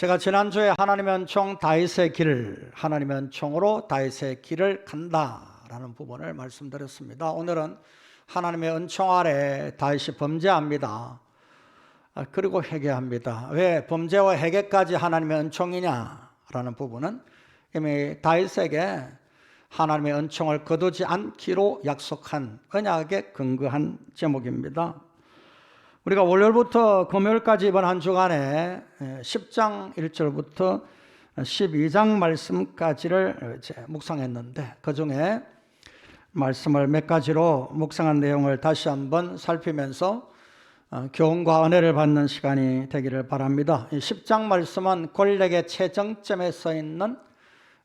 제가 지난주에 하나님의 은총 다윗의 길, 하나님의 은총으로 다윗의 길을 간다라는 부분을 말씀드렸습니다. 오늘은 하나님의 은총 아래 다윗이 범죄합니다. 그리고 회개합니다. 왜 범죄와 회개까지 하나님의 은총이냐라는 부분은 이미 다윗에게 하나님의 은총을 거두지 않기로 약속한 언약에 근거한 제목입니다. 우리가 월요일부터 금요일까지 이번 한 주간에 10장 1절부터 12장 말씀까지를 묵상했는데, 그 중에 말씀을 몇 가지로 묵상한 내용을 다시 한번 살피면서 교훈과 은혜를 받는 시간이 되기를 바랍니다. 이 10장 말씀은 골렉의 최정점에 서 있는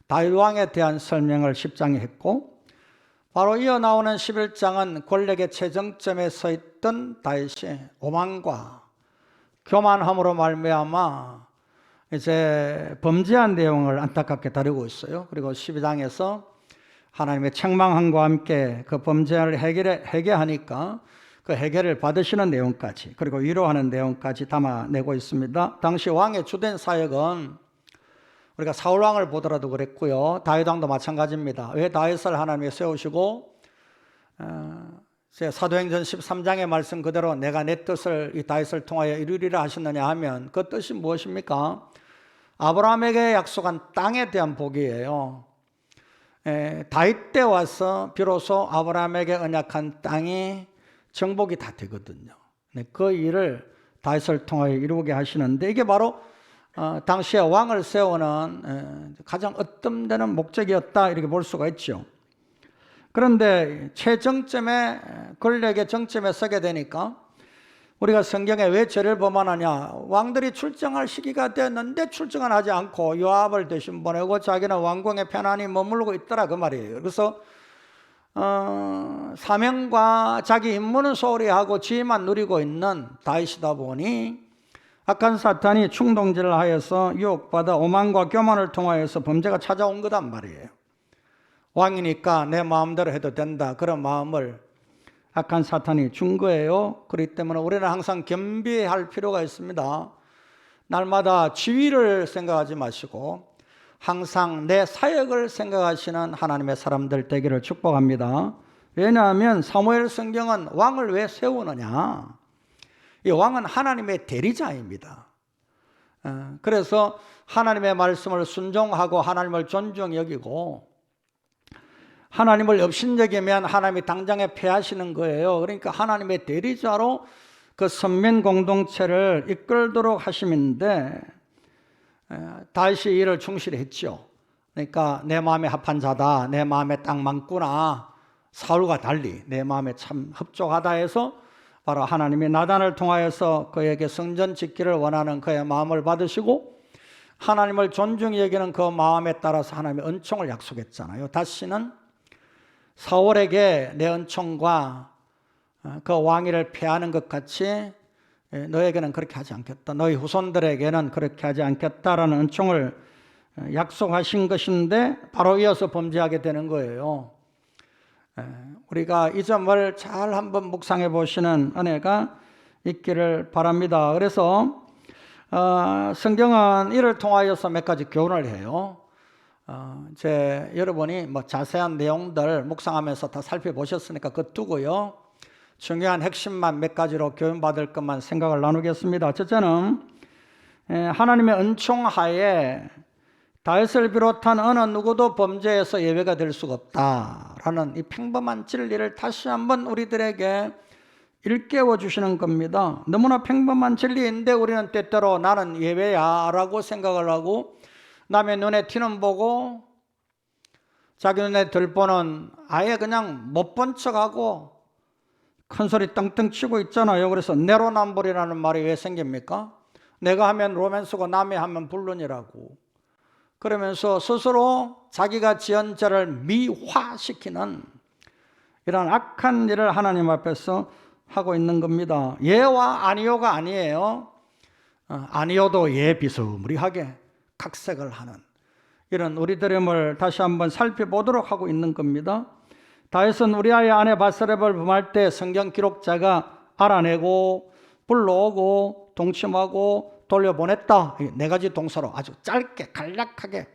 다윗 왕에 대한 설명을 10장에 했고, 바로 이어 나오는 11장은 골렉의 최정점에 서 있던 다윗이 오만과 교만함으로 말미암아 이제 범죄한 내용을 안타깝게 다루고 있어요. 그리고 12장에서 하나님의 책망함과 함께 그 범죄를 해결하니까 그 해결을 받으시는 내용까지, 그리고 위로하는 내용까지 담아내고 있습니다. 당시 왕의 주된 사역은 우리가 사울 왕을 보더라도 그랬고요, 다윗 왕도 마찬가지입니다. 왜 다윗을 하나님이 세우시고 사도행전 13장의 말씀 그대로 내가 내 뜻을 이 다윗을 통하여 이루리라 하셨느냐 하면, 그 뜻이 무엇입니까? 아브라함에게 약속한 땅에 대한 복이에요. 다윗 때 와서 비로소 아브라함에게 언약한 땅이 정복이 다 되거든요. 그 일을 다윗을 통하여 이루게 하시는데, 이게 바로 당시에 왕을 세우는 가장 어뜸되는 목적이었다, 이렇게 볼 수가 있죠. 그런데 최정점에, 권력의 정점에 서게 되니까 우리가 성경에 왜 죄를 범하느냐, 왕들이 출정할 시기가 됐는데 출정을 하지 않고 요압을 대신 보내고 자기는 왕궁에 편안히 머물고 있더라, 그 말이에요. 그래서 사명과 자기 임무는 소홀히 하고 지위만 누리고 있는 다윗이다 보니 악한 사탄이 충동질을 하여서 유혹받아 오만과 교만을 통하여서 범죄가 찾아온 거단 말이에요. 왕이니까 내 마음대로 해도 된다, 그런 마음을 악한 사탄이 준 거예요. 그렇기 때문에 우리는 항상 겸비할 필요가 있습니다. 날마다 지위를 생각하지 마시고 항상 내 사역을 생각하시는 하나님의 사람들 되기를 축복합니다. 왜냐하면 사무엘 성경은 왕을 왜 세우느냐, 이 왕은 하나님의 대리자입니다. 그래서 하나님의 말씀을 순종하고 하나님을 존중히 여기고, 하나님을 업신여기면 하나님이 당장에 패하시는 거예요. 그러니까 하나님의 대리자로 그 선민 공동체를 이끌도록 하심인데, 다윗이 이를 충실히 했죠. 그러니까 내 마음에 합한 자다, 내 마음에 딱 맞구나, 사울과 달리 내 마음에 참 흡족하다 해서 바로 하나님이 나단을 통하여서 그에게 성전 짓기를 원하는 그의 마음을 받으시고, 하나님을 존중히 여기는 그 마음에 따라서 하나님의 은총을 약속했잖아요. 다시는 사울에게 내 은총과 그 왕위를 폐하는 것 같이 너에게는 그렇게 하지 않겠다, 너희 후손들에게는 그렇게 하지 않겠다라는 은총을 약속하신 것인데, 바로 이어서 범죄하게 되는 거예요. 우리가 이 점을 잘 한번 묵상해 보시는 은혜가 있기를 바랍니다. 그래서 성경은 이를 통하여서 몇 가지 교훈을 해요. 여러분이 자세한 내용들 묵상하면서 다 살펴보셨으니까 그거 두고요, 중요한 핵심만 몇 가지로 교훈받을 것만 생각을 나누겠습니다. 첫째는 하나님의 은총 하에 다윗을 비롯한 어느 누구도 범죄에서 예외가 될 수가 없다라는 이 평범한 진리를 다시 한번 우리들에게 일깨워 주시는 겁니다. 너무나 평범한 진리인데 우리는 때때로 나는 예외야 라고 생각을 하고, 남의 눈에 티는 보고 자기 눈에 덜 보는 아예 그냥 못 본 척하고 큰소리 떵떵 치고 있잖아요. 그래서 내로남불이라는 말이 왜 생깁니까? 내가 하면 로맨스고 남이 하면 불륜이라고 그러면서 스스로 자기가 지은 죄를 미화시키는 이런 악한 일을 하나님 앞에서 하고 있는 겁니다. 예와 아니요가 아니에요. 아니요도 예 비스무리하게 각색을 하는 이런 우리들임을 다시 한번 살펴보도록 하고 있는 겁니다. 다윗은 우리아의 아내 바세바를 범할 때 성경 기록자가 알아내고 불러오고 동침하고 돌려보냈다. 이 네 가지 동사로 아주 짧게 간략하게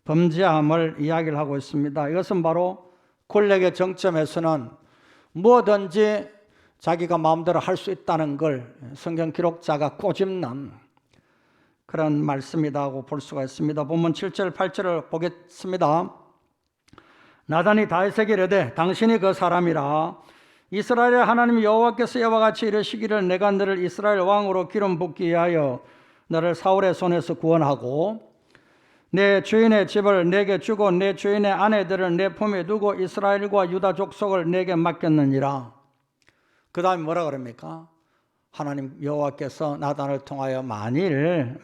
범죄함을 이야기를 하고 있습니다. 이것은 바로 권력의 정점에서는 뭐든지 자기가 마음대로 할 수 있다는 걸 성경 기록자가 꼬집는 그런 말씀이라고 볼 수가 있습니다. 본문 7절 8절을 보겠습니다. 나단이 다윗에게 이르되 당신이 그 사람이라. 이스라엘의 하나님 여호와께서 이와 같이 이르시기를 내가 너를 이스라엘 왕으로 기름 붓기 위하여 너를 사울의 손에서 구원하고 내 주인의 집을 내게 주고 내 주인의 아내들을 내 품에 두고 이스라엘과 유다 족속을 내게 맡겼느니라. 그 다음에 뭐라 그럽니까? 하나님 여호와께서 나단을 통하여 만일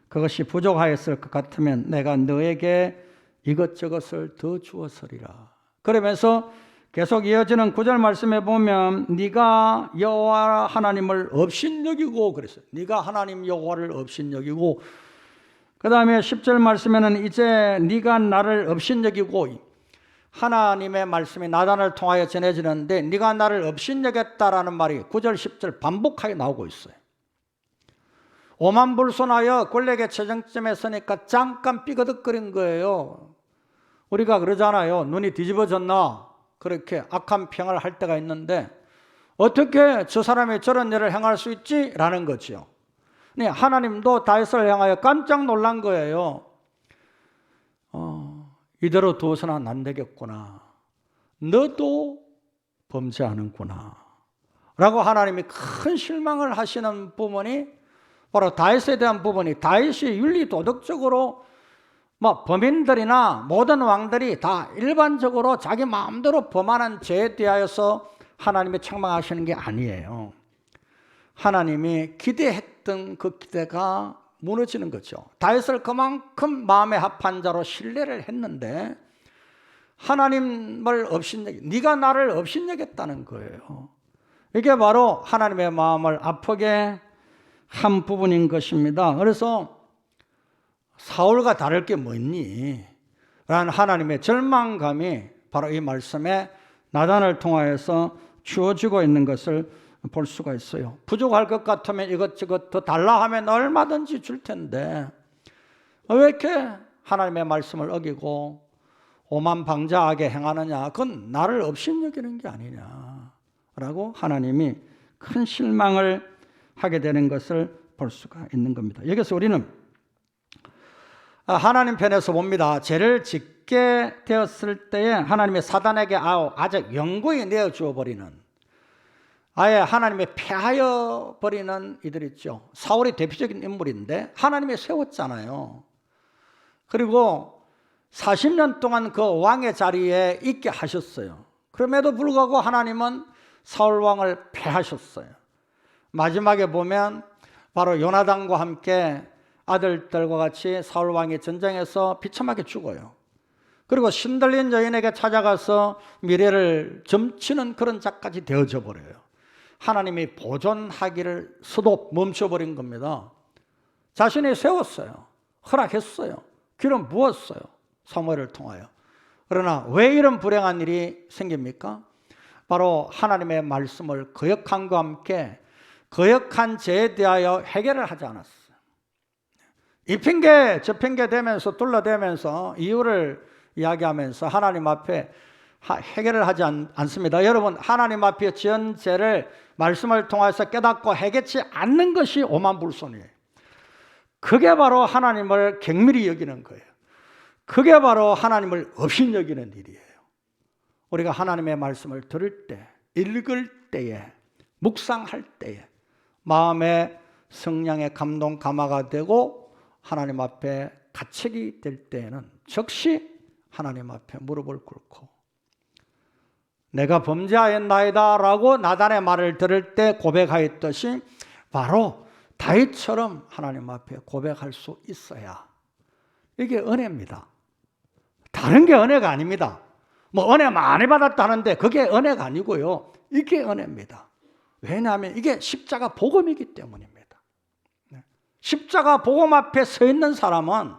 그것이 부족하였을 것 같으면 내가 너에게 이것저것을 더 주었으리라. 그러면서 계속 이어지는 9절 말씀에 보면 네가 여호와 하나님을 업신여기고 그랬어요. 네가 하나님 여호와를 업신여기고 그 다음에 10절 말씀에는 이제 네가 나를 업신여기고 하나님의 말씀이 나단을 통하여 전해지는데 네가 나를 업신여겼다라는 말이 9절 10절 반복하게 나오고 있어요. 오만불손하여 권력의 최정점에 서니까 잠깐 삐거덕거린 거예요. 우리가 그러잖아요. 눈이 뒤집어졌나 그렇게 악한 평을 할 때가 있는데 어떻게 저 사람이 저런 일을 행할 수 있지? 라는 거죠. 하나님도 다윗을 향하여 깜짝 놀란 거예요. 이대로 두어서는 안 되겠구나. 너도 범죄하는구나. 라고 하나님이 큰 실망을 하시는 부분이 바로 다윗에 대한 부분이 다윗이 윤리 도덕적으로 범인들이나 모든 왕들이 다 일반적으로 자기 마음대로 범하는 죄에 대하여서 하나님이 책망하시는 게 아니에요. 하나님이 기대했던 그 기대가 무너지는 거죠. 다윗을 그만큼 마음에 합한 자로 신뢰를 했는데 하나님을 네가 나를 업신여겼다는 거예요. 이게 바로 하나님의 마음을 아프게 한 부분인 것입니다. 그래서 사울과 다를 게 뭐니? 라는 하나님의 절망감이 바로 이 말씀에 나단을 통하여서 주어지고 있는 것을 볼 수가 있어요. 부족할 것 같으면 이것저것 더 달라 하면 얼마든지 줄 텐데 왜 이렇게 하나님의 말씀을 어기고 오만방자하게 행하느냐? 그건 나를 업신여기는 게 아니냐라고 하나님이 큰 실망을 하게 되는 것을 볼 수가 있는 겁니다. 여기서 우리는 하나님 편에서 봅니다. 죄를 짓게 되었을 때에 하나님의 사단에게 아주 영구히 내어주어 버리는 아예 하나님의 폐하여 버리는 이들 있죠. 사울이 대표적인 인물인데 하나님이 세웠잖아요. 그리고 40년 동안 그 왕의 자리에 있게 하셨어요. 그럼에도 불구하고 하나님은 사울 왕을 폐하셨어요. 마지막에 보면 바로 요나단과 함께 아들들과 같이 사울 왕이 전쟁에서 비참하게 죽어요. 그리고 신들린 여인에게 찾아가서 미래를 점치는 그런 자까지 되어져 버려요. 하나님이 보존하기를 서도 멈춰버린 겁니다. 자신이 세웠어요. 허락했어요. 기름 부었어요. 사무엘을 통하여. 그러나 왜 이런 불행한 일이 생깁니까? 바로 하나님의 말씀을 거역함과 함께 거역한 죄에 대하여 해결을 하지 않았어요. 이 핑계 저 핑계 대면서 둘러대면서 이유를 이야기하면서 하나님 앞에 해결을 하지 않습니다. 여러분, 하나님 앞에 지은 죄를 말씀을 통해서 깨닫고 해결치 않는 것이 오만불손이에요. 그게 바로 하나님을 경밀히 여기는 거예요. 그게 바로 하나님을 업신여기는 일이에요. 우리가 하나님의 말씀을 들을 때, 읽을 때에, 묵상할 때에 마음의 성령의 감동 감화가 되고 하나님 앞에 가책이 될 때에는 즉시 하나님 앞에 무릎을 꿇고 내가 범죄하였나이다 라고 나단의 말을 들을 때 고백하였듯이 바로 다윗처럼 하나님 앞에 고백할 수 있어야 이게 은혜입니다. 다른 게 은혜가 아닙니다. 은혜 많이 받았다는데 그게 은혜가 아니고요. 이게 은혜입니다. 왜냐하면 이게 십자가 복음이기 때문입니다. 십자가 복음 앞에 서 있는 사람은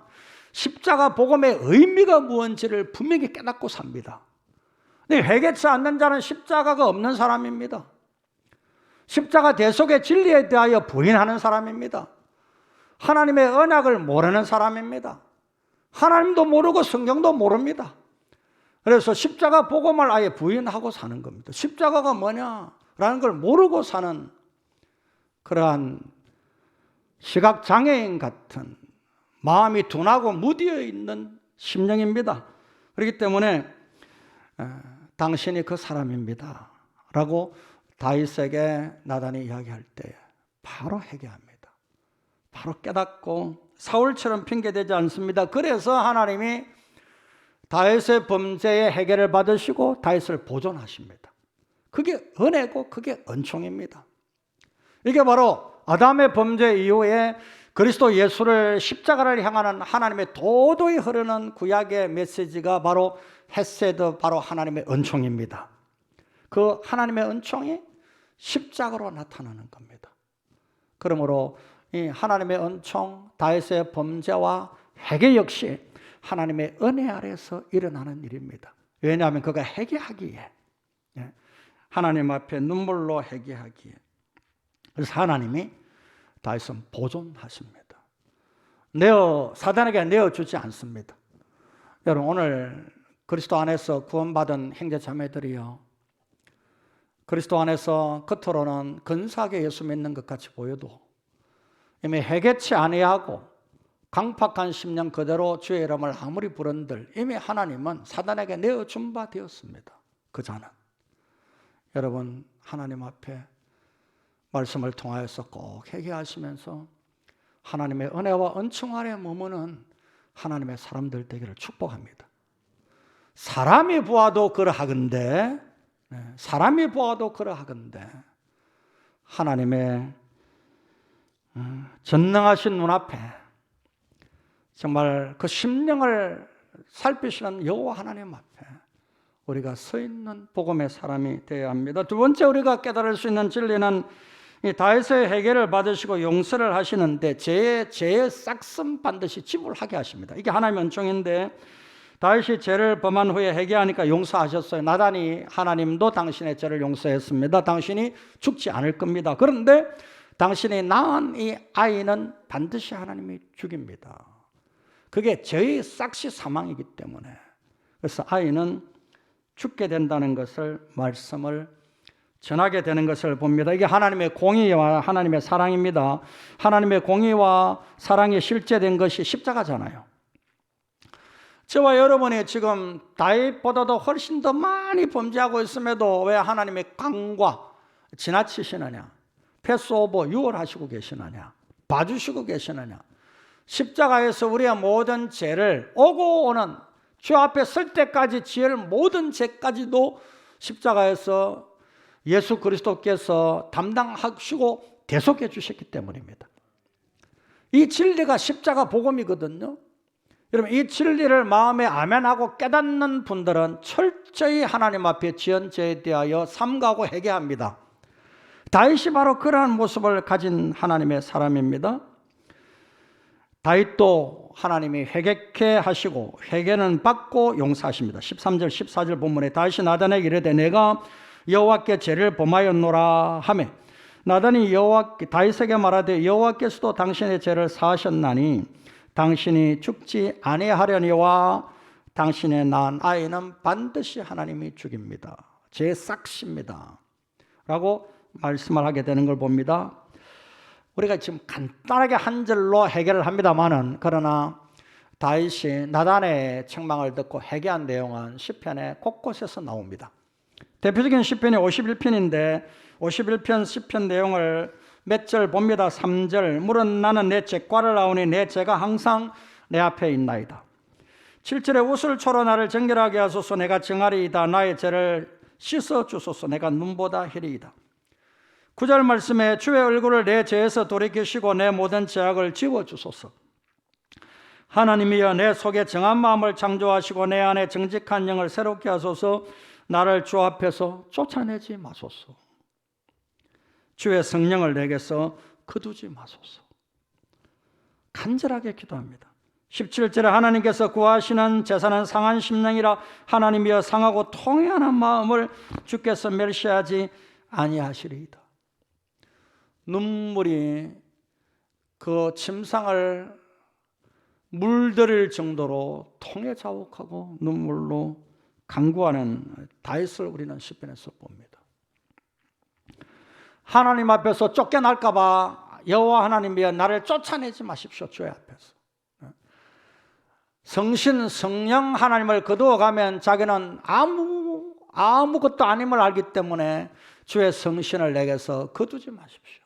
십자가 복음의 의미가 무엇인지를 분명히 깨닫고 삽니다. 근데 회개치 않는 자는 십자가가 없는 사람입니다. 십자가 대속의 진리에 대하여 부인하는 사람입니다. 하나님의 언약을 모르는 사람입니다. 하나님도 모르고 성경도 모릅니다. 그래서 십자가 복음을 아예 부인하고 사는 겁니다. 십자가가 뭐냐라는 걸 모르고 사는 그러한 시각장애인 같은 마음이 둔하고 무디어 있는 심령입니다. 그렇기 때문에 당신이 그 사람입니다 라고 다윗에게 나단이 이야기할 때 바로 회개합니다. 바로 깨닫고 사울처럼 핑계대지 않습니다. 그래서 하나님이 다윗의 범죄의 해결을 받으시고 다윗을 보존하십니다. 그게 은혜고 그게 은총입니다. 이게 바로 아담의 범죄 이후에 그리스도 예수를 십자가를 향하는 하나님의 도도히 흐르는 구약의 메시지가 바로 헤세드, 바로 하나님의 은총입니다. 그 하나님의 은총이 십자가로 나타나는 겁니다. 그러므로 이 하나님의 은총, 다윗의 범죄와 회개 역시 하나님의 은혜 아래서 일어나는 일입니다. 왜냐하면 그가 회개하기에, 하나님 앞에 눈물로 회개하기에. 그래서 하나님이 다윗은 보존하십니다. 사단에게 내어주지 않습니다. 여러분, 오늘 그리스도 안에서 구원받은 형제자매들이요, 그리스도 안에서 겉으로는 근사하게 예수 믿는 것 같이 보여도 이미 회개치 아니하고 강팍한 심령 그대로 주의 이름을 아무리 부른들 이미 하나님은 사단에게 내어준 바 되었습니다. 그 자는. 여러분, 하나님 앞에 말씀을 통하여서 꼭 회개하시면서 하나님의 은혜와 은총 아래 머무는 하나님의 사람들 되기를 축복합니다. 사람이 보아도 그러하건대, 사람이 보아도 그러하건대 하나님의 전능하신 눈앞에 정말 그 심령을 살피시는 여호와 하나님 앞에 우리가 서 있는 복음의 사람이 되어야 합니다. 두 번째 우리가 깨달을 수 있는 진리는 이 다윗의 회개를 받으시고 용서를 하시는데 죄의 싹씀 반드시 지불하게 하십니다. 이게 하나님의 은총인데 다윗이 죄를 범한 후에 회개하니까 용서하셨어요. 나단이 하나님도 당신의 죄를 용서했습니다. 당신이 죽지 않을 겁니다. 그런데 당신이 낳은 이 아이는 반드시 하나님이 죽입니다. 그게 죄의 싹시 사망이기 때문에. 그래서 아이는 죽게 된다는 것을, 말씀을 전하게 되는 것을 봅니다. 이게 하나님의 공의와 하나님의 사랑입니다. 하나님의 공의와 사랑이 실제된 것이 십자가잖아요. 저와 여러분이 지금 다윗보다도 훨씬 더 많이 범죄하고 있음에도 왜 하나님의 강과 지나치시느냐, 패스오버 유월하시고 계시느냐, 봐주시고 계시느냐. 십자가에서 우리의 모든 죄를, 오고 오는 주 앞에 설 때까지 지을 모든 죄까지도 십자가에서 예수 그리스도께서 담당하시고 대속해 주셨기 때문입니다. 이 진리가 십자가 복음이거든요. 여러분, 이 진리를 마음에 아멘하고 깨닫는 분들은 철저히 하나님 앞에 지은 죄에 대하여 삼가하고 회개합니다. 다윗이 바로 그러한 모습을 가진 하나님의 사람입니다. 다윗도 하나님이 회개케 하시고 회개는 받고 용서하십니다. 13절 14절 본문에 다윗이 나단에게 이르되 내가 여호와께 죄를 범하였노라 하매 나단이 다윗에게 말하되 여호와께서도 당신의 죄를 사하셨나니 당신이 죽지 아니하려니와 당신의 낳은 아이는 반드시 하나님이 죽입니다. 죄 싹십니다 라고 말씀을 하게 되는 걸 봅니다. 우리가 지금 간단하게 한 절로 해결을 합니다만은, 그러나 다윗이 나단의 책망을 듣고 회개한 내용은 시편의 곳곳에서 나옵니다. 대표적인 시편이 51편인데 51편 시편 내용을 몇 절 봅니다. 3절 물은 나는 내 죄과를 아오니 내 죄가 항상 내 앞에 있나이다. 7절에 우슬초로 나를 정결하게 하소서 내가 정하리이다. 나의 죄를 씻어 주소서 내가 눈보다 희리이다. 9절 말씀에 주의 얼굴을 내 죄에서 돌이키시고 내 모든 죄악을 지워주소서. 하나님이여 내 속에 정한 마음을 창조하시고 내 안에 정직한 영을 새롭게 하소서. 나를 주 앞에서 쫓아내지 마소서. 주의 성령을 내게서 거두지 마소서. 간절하게 기도합니다. 17절에 하나님께서 구하시는 제사는 상한 심령이라 하나님이여 상하고 통회하는 마음을 주께서 멸시하지 아니하시리이다. 눈물이 그 침상을 물들일 정도로 통에 자욱하고 눈물로 간구하는 다윗을 우리는 시편에서 봅니다. 하나님 앞에서 쫓겨날까 봐 여호와 하나님이여 나를 쫓아내지 마십시오. 주의 앞에서. 성신 성령 하나님을 거두어가면 자기는 아무것도 아님을 알기 때문에 주의 성신을 내게서 거두지 마십시오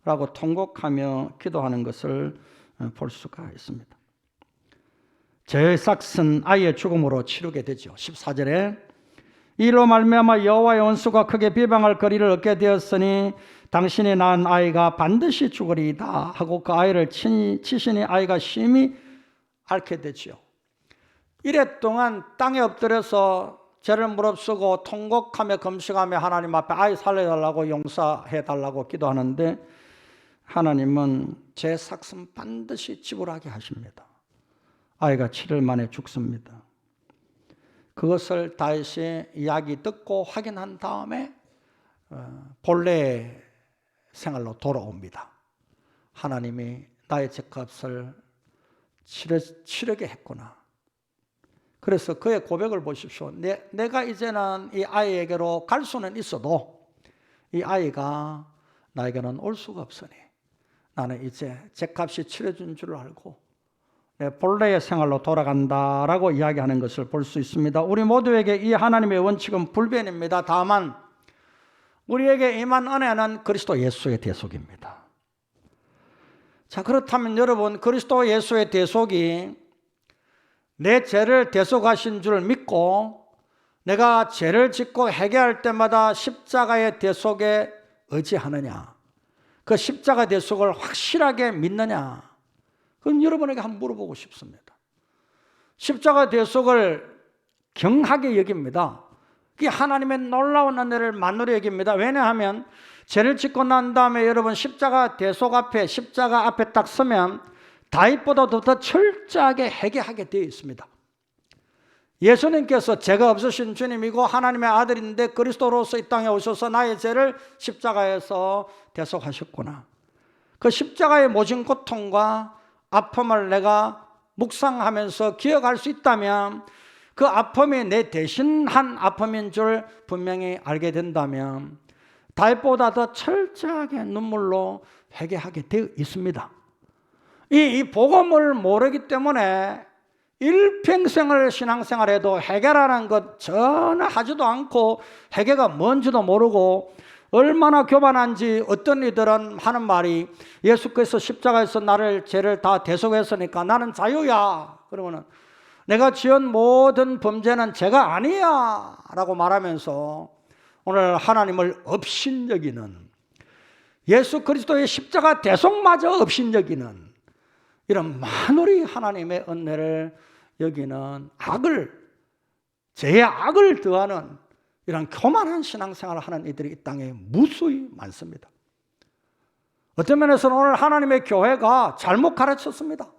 라고 통곡하며 기도하는 것을 볼 수가 있습니다. 제 삭슨 아이의 죽음으로 치르게 되죠. 14절에 이로 말미암아 여호와의 원수가 크게 비방할 거리를 얻게 되었으니 당신이 낳은 아이가 반드시 죽으리이다 하고 그 아이를 치시니 아이가 심히 앓게 되지요. 이래 동안 땅에 엎드려서 죄를 무릅쓰고 통곡하며 금식하며 하나님 앞에 아이 살려달라고 용서해달라고 기도하는데 하나님은 제 삭슨 반드시 지불하게 하십니다. 아이가 7일 만에 죽습니다. 그것을 다윗이 이야기 듣고 확인한 다음에 본래 생활로 돌아옵니다. 하나님이 나의 죄값을 치르게 했구나. 그래서 그의 고백을 보십시오. 내가 이제는 이 아이에게로 갈 수는 있어도 이 아이가 나에게는 올 수가 없으니 나는 이제 죄값이 치러진 줄 알고 내 본래의 생활로 돌아간다라고 이야기하는 것을 볼 수 있습니다. 우리 모두에게 이 하나님의 원칙은 불변입니다. 다만 우리에게 임한 은혜는 그리스도 예수의 대속입니다. 자, 그렇다면 여러분, 그리스도 예수의 대속이 내 죄를 대속하신 줄 믿고 내가 죄를 짓고 회개할 때마다 십자가의 대속에 의지하느냐, 그 십자가 대속을 확실하게 믿느냐, 그럼 여러분에게 한번 물어보고 싶습니다. 십자가 대속을 경하게 여깁니다. 그게 하나님의 놀라운 은혜를 만으로 여깁니다. 왜냐하면 죄를 짓고 난 다음에 여러분 십자가 대속 앞에, 십자가 앞에 딱 서면 다윗보다도 더 철저하게 회개하게 되어 있습니다. 예수님께서 죄가 없으신 주님이고 하나님의 아들인데 그리스도로서 이 땅에 오셔서 나의 죄를 십자가에서 대속하셨구나. 그 십자가의 모진 고통과 아픔을 내가 묵상하면서 기억할 수 있다면, 그 아픔이 내 대신한 아픔인 줄 분명히 알게 된다면 다윗보다 더 철저하게 눈물로 회개하게 되어 있습니다. 이 복음을 모르기 때문에 일평생을 신앙생활해도 회개라는 것 전혀 하지도 않고 회개가 뭔지도 모르고 얼마나 교만한지 어떤 이들은 하는 말이 예수께서 십자가에서 나를 죄를 다 대속했으니까 나는 자유야. 그러면은 내가 지은 모든 범죄는 죄가 아니야 라고 말하면서 오늘 하나님을 업신여기는, 예수 그리스도의 십자가 대속마저 업신여기는 이런 만우리 하나님의 은혜를 여기는 죄의 악을 더하는 이런 교만한 신앙생활을 하는 이들이 이 땅에 무수히 많습니다. 어떤 면에서는 오늘 하나님의 교회가 잘못 가르쳤습니다.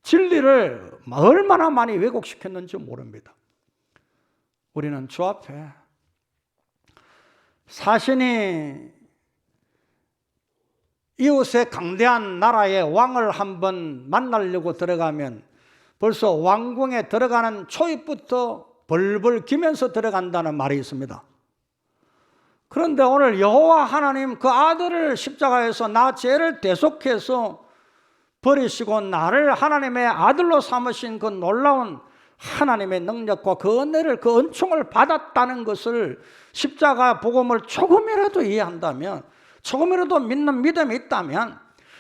진리를 얼마나 많이 왜곡시켰는지 모릅니다. 우리는 주 앞에 사신이 이웃의 강대한 나라의 왕을 한번 만나려고 들어가면 벌써 왕궁에 들어가는 초입부터 벌벌 기면서 들어간다는 말이 있습니다. 그런데 오늘 여호와 하나님 그 아들을 십자가에서 나 죄를 대속해서 버리시고 나를 하나님의 아들로 삼으신 그 놀라운 하나님의 능력과 그 은혜를, 그 은총을 받았다는 것을, 십자가 복음을 조금이라도 이해한다면, 조금이라도 믿는 믿음이 있다면,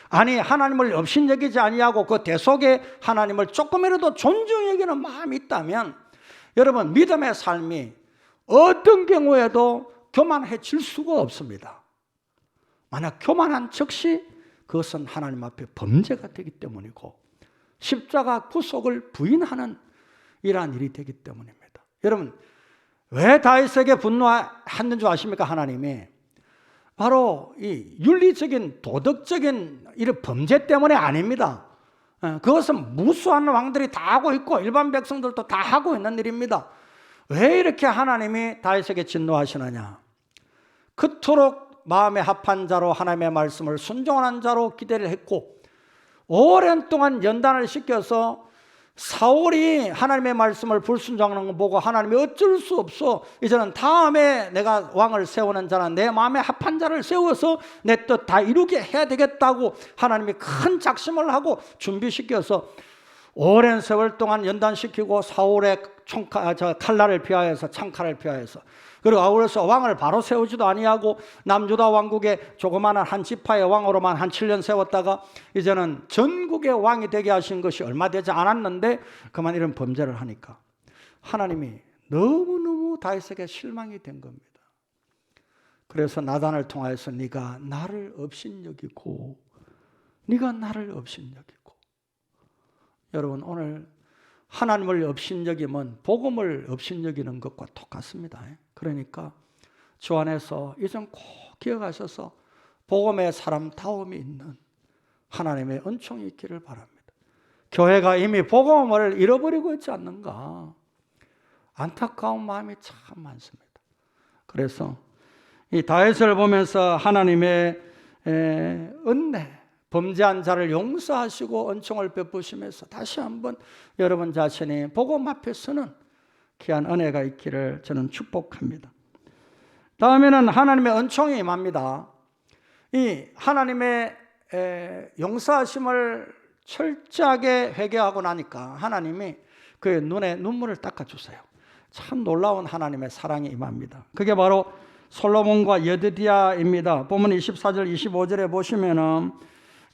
아니 하나님을 업신여기지 아니하고 그 대속의 하나님을 조금이라도 존중히 여기는 마음이 있다면 여러분 믿음의 삶이 어떤 경우에도 교만해질 수가 없습니다. 만약 교만한 즉시 그것은 하나님 앞에 범죄가 되기 때문이고 십자가 구속을 부인하는 이러한 일이 되기 때문입니다. 여러분 왜 다윗에게 분노했는 줄 아십니까? 하나님이 바로 이 윤리적인 도덕적인 이런 범죄 때문에 아닙니다. 그것은 무수한 왕들이 다 하고 있고 일반 백성들도 다 하고 있는 일입니다. 왜 이렇게 하나님이 다윗에게 진노하시느냐? 그토록 마음에 합한 자로 하나님의 말씀을 순종하는 자로 기대를 했고, 오랜 동안 연단을 시켜서 사울이 하나님의 말씀을 불순종하는 거 보고 하나님이 어쩔 수 없어, 이제는 다음에 내가 왕을 세우는 자는 내 마음에 합한 자를 세워서 내 뜻 다 이루게 해야 되겠다고 하나님이 큰 작심을 하고 준비시켜서 오랜 세월 동안 연단시키고 사울의 칼날을 피하여서, 창칼을 피하여서, 그리고 아울러서 왕을 바로 세우지도 아니하고 남유다 왕국의 조그마한 한 지파의 왕으로만 한 7년 세웠다가 이제는 전국의 왕이 되게 하신 것이 얼마 되지 않았는데 그만 이런 범죄를 하니까 하나님이 너무너무 다윗에게 실망이 된 겁니다. 그래서 나단을 통하여서 네가 나를 업신여기고, 네가 나를 업신여기고. 여러분, 오늘 하나님을 업신여기면 복음을 업신여기는 것과 똑같습니다. 그러니까 주 안에서 이 점 꼭 기억하셔서 복음의 사람다움이 있는 하나님의 은총이 있기를 바랍니다. 교회가 이미 복음을 잃어버리고 있지 않는가, 안타까운 마음이 참 많습니다. 그래서 이 다윗을 보면서 하나님의 은혜, 범죄한 자를 용서하시고 은총을 베푸시면서 다시 한번 여러분 자신이 복음 앞에서는 귀한 은혜가 있기를 저는 축복합니다. 다음에는 하나님의 은총이 임합니다. 이 하나님의 용서하심을 철저하게 회개하고 나니까 하나님이 그의 눈에 눈물을 닦아주세요. 참 놀라운 하나님의 사랑이 임합니다. 그게 바로 솔로몬과 여드디야입니다. 본문 24절 25절에 보시면은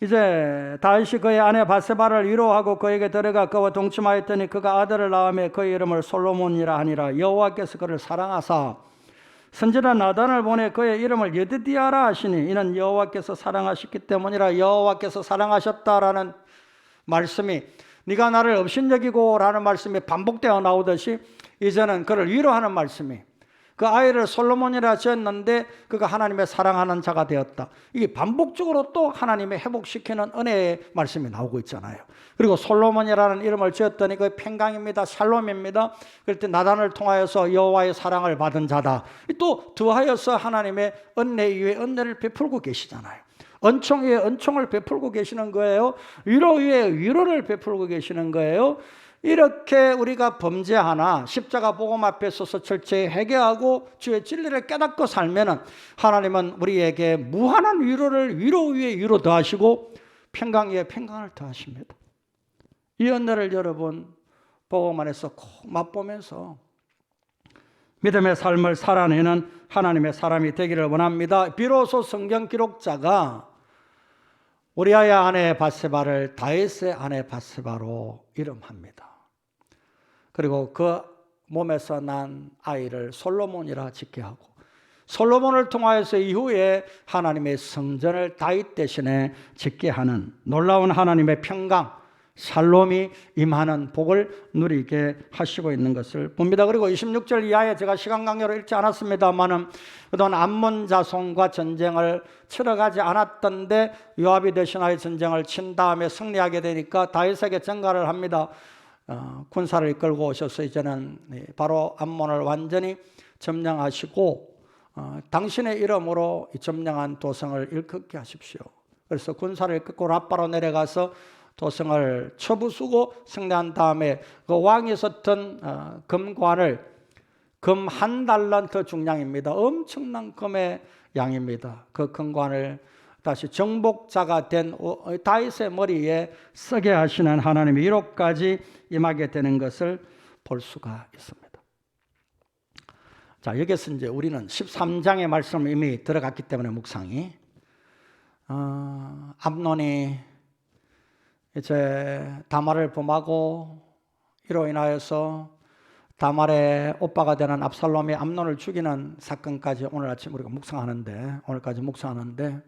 이제 다윗이 그의 아내 바세바를 위로하고 그에게 들어가 그와 동침하였더니 그가 아들을 낳으며 그의 이름을 솔로몬이라 하니라. 여호와께서 그를 사랑하사 선지자 나단을 보내 그의 이름을 여드디야라 하시니 이는 여호와께서 사랑하셨기 때문이라. 여호와께서 사랑하셨다라는 말씀이 네가 나를 업신여기고 라는 말씀이 반복되어 나오듯이 이제는 그를 위로하는 말씀이, 그 아이를 솔로몬이라 지었는데 그가 하나님의 사랑하는 자가 되었다. 이게 반복적으로 또 하나님의 회복시키는 은혜의 말씀이 나오고 있잖아요. 그리고 솔로몬이라는 이름을 지었더니 그 평강입니다. 샬롬입니다. 그럴 때 나단을 통하여서 여호와의 사랑을 받은 자다. 또 더하여서 하나님의 은혜 위에 은혜를 베풀고 계시잖아요. 은총 위에 은총을 베풀고 계시는 거예요. 위로 위에 위로를 베풀고 계시는 거예요. 이렇게 우리가 범죄하나 십자가 복음 앞에 서서 철저히 회개하고 주의 진리를 깨닫고 살면은 하나님은 우리에게 무한한 위로를 위로 위에 위로 더하시고 평강 위에 평강을 더하십니다. 이 은혜를 여러분 복음 안에서 꼭 맛보면서 믿음의 삶을 살아내는 하나님의 사람이 되기를 원합니다. 비로소 성경 기록자가 우리아의 아내 바세바를 다윗의 아내 바세바로 이름합니다. 그리고 그 몸에서 난 아이를 솔로몬이라 짓게 하고, 솔로몬을 통하여서 이후에 하나님의 성전을 다윗 대신에 짓게 하는 놀라운 하나님의 평강, 샬롬이 임하는 복을 누리게 하시고 있는 것을 봅니다. 그리고 26절 이하에 제가 시간 관계로 읽지 않았습니다만은 그동안 암몬 자손과 전쟁을 치러가지 않았던데 요압이 대신하여 전쟁을 친 다음에 승리하게 되니까 다윗에게 전가를 합니다. 군사를 이끌고 오셔서 이제는 바로 암몬을 완전히 점령하시고 당신의 이름으로 이 점령한 도성을 일컫게 하십시오. 그래서 군사를 이끌고 라빠로 내려가서 도성을 쳐부수고 승리한 다음에 그 왕이 섰던 금관을, 금 1달란트 중량입니다. 엄청난 금의 양입니다. 그 금관을 다시 정복자가 된 다윗의 머리에 쓰게 하시는 하나님의 위로까지 임하게 되는 것을 볼 수가 있습니다. 자, 여기서 이제 우리는 13장의 말씀을 이미 들어갔기 때문에 묵상이 암논이 이제 다말을 범하고 이로 인하여서 다말의 오빠가 되는 압살롬이 암논을 죽이는 사건까지 오늘 아침 우리가 묵상하는데, 오늘까지 묵상하는데,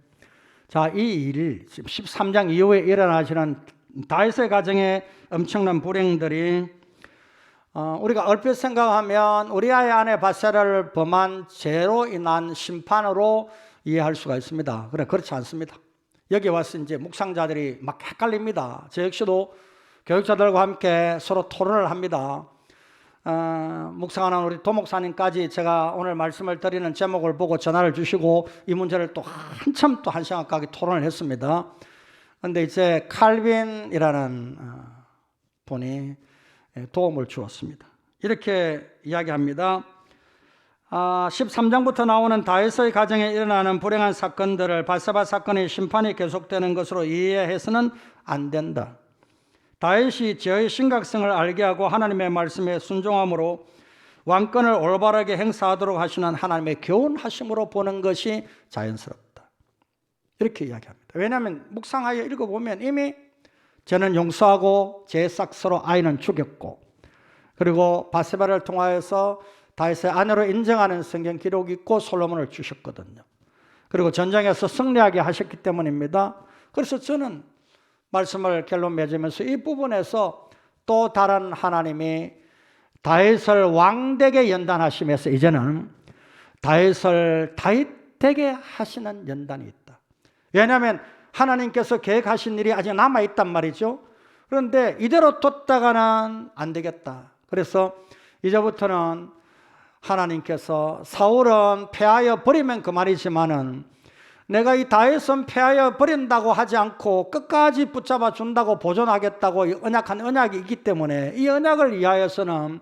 자, 이 일, 지금 13장 이후에 일어나시는 다윗의 가정의 엄청난 불행들이 우리가 얼핏 생각하면 우리아의 아내 바세바를 범한 죄로 인한 심판으로 이해할 수가 있습니다. 그래, 그렇지 않습니다. 여기 와서 이제 묵상자들이 막 헷갈립니다. 저 역시도 교육자들과 함께 서로 토론을 합니다. 묵상하는 우리 도목사님까지 제가 오늘 말씀을 드리는 제목을 보고 전화를 주시고 이 문제를 또 한참 또 한 시간까지 토론을 했습니다. 그런데 이제 칼빈이라는 분이 도움을 주었습니다. 이렇게 이야기합니다. 13장부터 나오는 다윗의 가정에 일어나는 불행한 사건들을 바세바 사건의 심판이 계속되는 것으로 이해해서는 안 된다. 다윗이 죄의 심각성을 알게 하고 하나님의 말씀에 순종함으로 왕권을 올바르게 행사하도록 하시는 하나님의 교훈하심으로 보는 것이 자연스럽다. 이렇게 이야기합니다. 왜냐하면 묵상하여 읽어보면 이미 죄는 용서하고 죄 싹서로 아이는 죽였고, 그리고 바세바를 통하여서 다윗의 아내로 인정하는 성경 기록이 있고 솔로몬을 주셨거든요. 그리고 전쟁에서 승리하게 하셨기 때문입니다. 그래서 저는 말씀을 결론 맺으면서 이 부분에서 또 다른 하나님이 다윗을 왕되게 연단하시면서 이제는 다윗을 다윗되게 하시는 연단이 있다. 왜냐하면 하나님께서 계획하신 일이 아직 남아있단 말이죠. 그런데 이대로 뒀다가는 안 되겠다. 그래서 이제부터는 하나님께서 사울은 패하여 버리면 그만이지만은 내가 이 다윗은 패하여 버린다고 하지 않고 끝까지 붙잡아 준다고 보존하겠다고 언약한 언약이 있기 때문에 이 언약을 위하여서는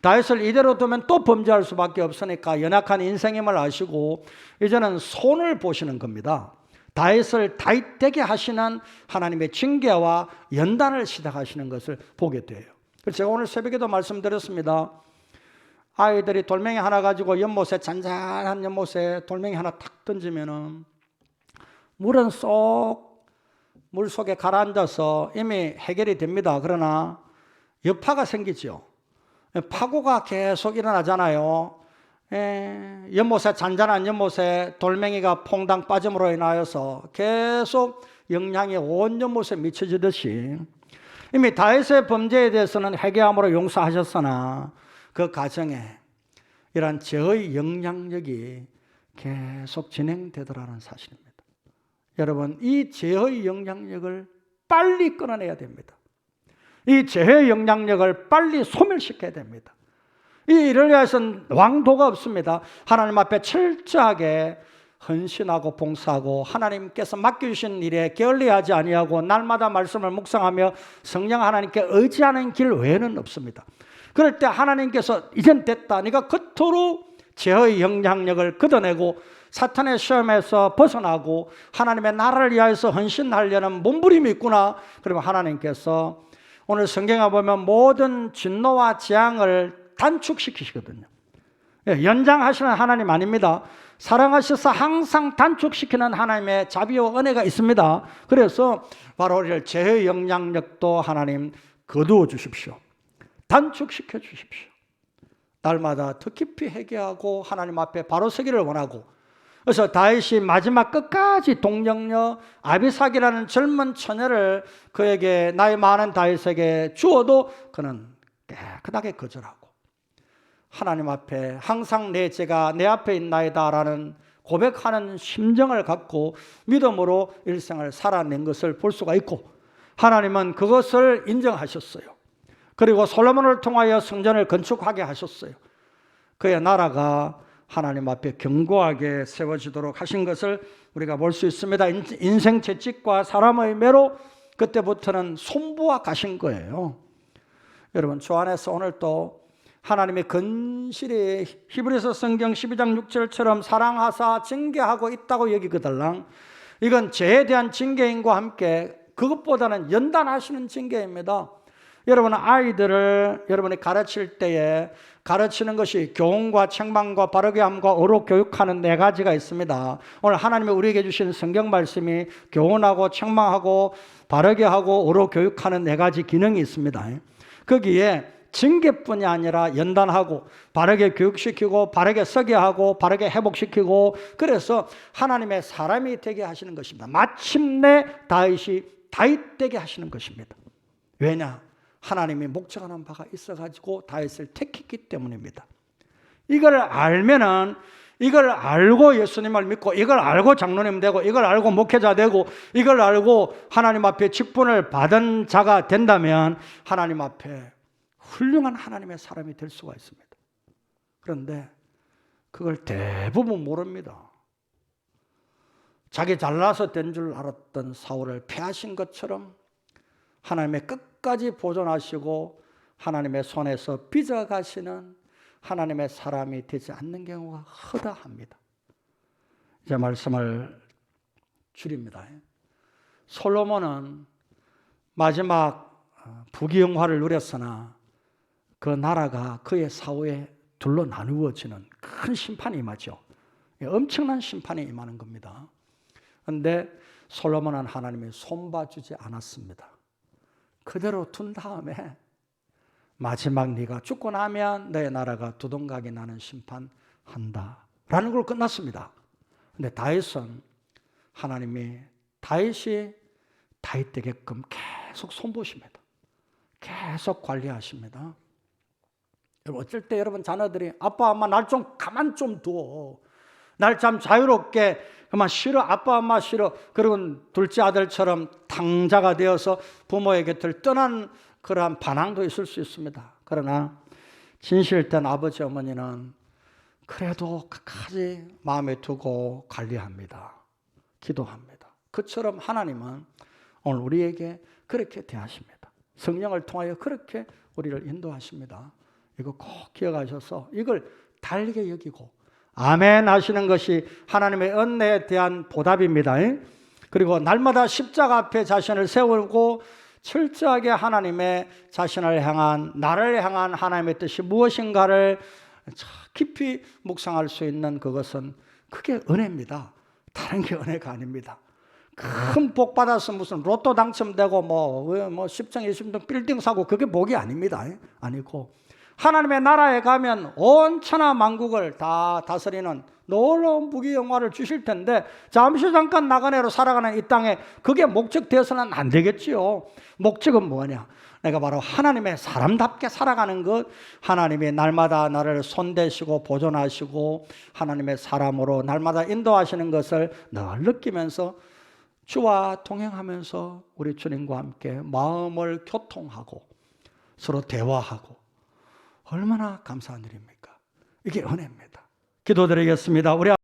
다윗을 이대로 두면 또 범죄할 수밖에 없으니까 연약한 인생임을 아시고 이제는 손을 보시는 겁니다. 다윗을 다윗되게 하시는 하나님의 징계와 연단을 시작하시는 것을 보게 돼요. 그래서 제가 오늘 새벽에도 말씀드렸습니다. 아이들이 돌멩이 하나 가지고 연못에, 잔잔한 연못에 돌멩이 하나 탁 던지면은 물은 쏙 물속에 가라앉아서 이미 해결이 됩니다. 그러나 여파가 생기죠. 파고가 계속 일어나잖아요. 연못에, 잔잔한 연못에 돌멩이가 퐁당 빠짐으로 인하여서 계속 영향이 온 연못에 미쳐지듯이 이미 다윗의 범죄에 대해서는 회개함으로 용서하셨으나 그 가정에 이러한 죄의 영향력이 계속 진행되더라는 사실입니다. 여러분, 이 죄의 영향력을 빨리 끊어내야 됩니다. 이 죄의 영향력을 빨리 소멸시켜야 됩니다. 이 일을 위해서는 왕도가 없습니다. 하나님 앞에 철저하게 헌신하고 봉사하고 하나님께서 맡겨주신 일에 게을리하지 아니하고 날마다 말씀을 묵상하며 성령 하나님께 의지하는 길 외에는 없습니다. 그럴 때 하나님께서 이젠 됐다, 네가 그토록 죄의 영향력을 걷어내고 사탄의 시험에서 벗어나고 하나님의 나라를 위하여서 헌신하려는 몸부림이 있구나. 그러면 하나님께서 오늘 성경에 보면 모든 진노와 재앙을 단축시키시거든요. 연장하시는 하나님 아닙니다. 사랑하셔서 항상 단축시키는 하나님의 자비와 은혜가 있습니다. 그래서 바로 우리를 죄의 영향력도 하나님 거두어 주십시오. 단축시켜 주십시오. 날마다 더 깊이 회개하고 하나님 앞에 바로 서기를 원하고, 그래서 다윗이 마지막 끝까지 동정녀 아비삭이라는 젊은 처녀를 그에게, 나이 많은 다윗에게 주어도 그는 깨끗하게 거절하고 하나님 앞에 항상 내 죄가 내 앞에 있나이다라는 고백하는 심정을 갖고 믿음으로 일생을 살아낸 것을 볼 수가 있고, 하나님은 그것을 인정하셨어요. 그리고 솔로몬을 통하여 성전을 건축하게 하셨어요. 그의 나라가 하나님 앞에 견고하게 세워지도록 하신 것을 우리가 볼 수 있습니다. 인생 채찍과 사람의 매로 그때부터는 손부와 가신 거예요. 여러분, 주 안에서 오늘 또 하나님의 건실히 히브리서 성경 12장 6절처럼 사랑하사 징계하고 있다고 여기거들랑, 이건 죄에 대한 징계인과 함께 그것보다는 연단하시는 징계입니다. 여러분, 아이들을 여러분이 가르칠 때에 가르치는 것이 교훈과 책망과 바르게 함과 어로 교육하는 네 가지가 있습니다. 오늘 하나님이 우리에게 주신 성경 말씀이 교훈하고 책망하고 바르게 하고 어로 교육하는 네 가지 기능이 있습니다. 거기에 징계뿐이 아니라 연단하고 바르게 교육시키고 바르게 서게 하고 바르게 회복시키고, 그래서 하나님의 사람이 되게 하시는 것입니다. 마침내 다윗이 다윗되게 하시는 것입니다. 왜냐? 하나님이 목적하는 바가 있어가지고 다윗을 택했기 때문입니다. 이걸 알면은, 이걸 알고 예수님을 믿고, 이걸 알고 장로님 되고, 이걸 알고 목회자 되고, 이걸 알고 하나님 앞에 직분을 받은 자가 된다면 하나님 앞에 훌륭한 하나님의 사람이 될 수가 있습니다. 그런데 그걸 대부분 모릅니다. 자기 잘나서 된 줄 알았던 사울을 패하신 것처럼 하나님의 끝까지 보존하시고 하나님의 손에서 빚어가시는 하나님의 사람이 되지 않는 경우가 허다합니다. 이제 말씀을 줄입니다. 솔로몬은 마지막 부귀영화를 누렸으나 그 나라가 그의 사후에 둘로 나누어지는 큰 심판이 임하죠. 엄청난 심판이 임하는 겁니다. 그런데 솔로몬은 하나님이 손봐주지 않았습니다. 그대로 둔 다음에 마지막 네가 죽고 나면 너의 나라가 두동각이 나는 심판한다 라는 걸 끝났습니다. 그런데 다윗은 하나님이 다윗이 다윗 되게끔 계속 손보십니다. 계속 관리하십니다. 여러분, 어쩔 때 여러분 자녀들이 아빠 엄마 날 좀 가만 좀 둬, 날 참 자유롭게 그만 싫어, 아빠 엄마 싫어, 그리고 둘째 아들처럼 탕자가 되어서 부모의 곁을 떠난 그러한 반항도 있을 수 있습니다. 그러나 진실된 아버지 어머니는 그래도 끝까지 마음에 두고 관리합니다. 기도합니다. 그처럼 하나님은 오늘 우리에게 그렇게 대하십니다. 성령을 통하여 그렇게 우리를 인도하십니다. 이거 꼭 기억하셔서 이걸 달게 여기고 아멘 하시는 것이 하나님의 은혜에 대한 보답입니다. 그리고 날마다 십자가 앞에 자신을 세우고 철저하게 하나님의 자신을 향한, 나를 향한 하나님의 뜻이 무엇인가를 깊이 묵상할 수 있는 그것은 그게 은혜입니다. 다른 게 은혜가 아닙니다. 큰 복 받아서 무슨 로또 당첨되고 뭐 10층 20층 빌딩 사고 그게 복이 아닙니다. 아니고 하나님의 나라에 가면 온 천하 만국을 다 다스리는 놀라운 부귀영화를 주실 텐데 잠시 잠깐 나그네로 살아가는 이 땅에 그게 목적 되어서는 안 되겠지요. 목적은 뭐냐? 내가 바로 하나님의 사람답게 살아가는 것, 하나님이 날마다 나를 손대시고 보존하시고 하나님의 사람으로 날마다 인도하시는 것을 늘 느끼면서 주와 동행하면서 우리 주님과 함께 마음을 교통하고 서로 대화하고 얼마나 감사한 일입니까? 이게 은혜입니다. 기도드리겠습니다. 우리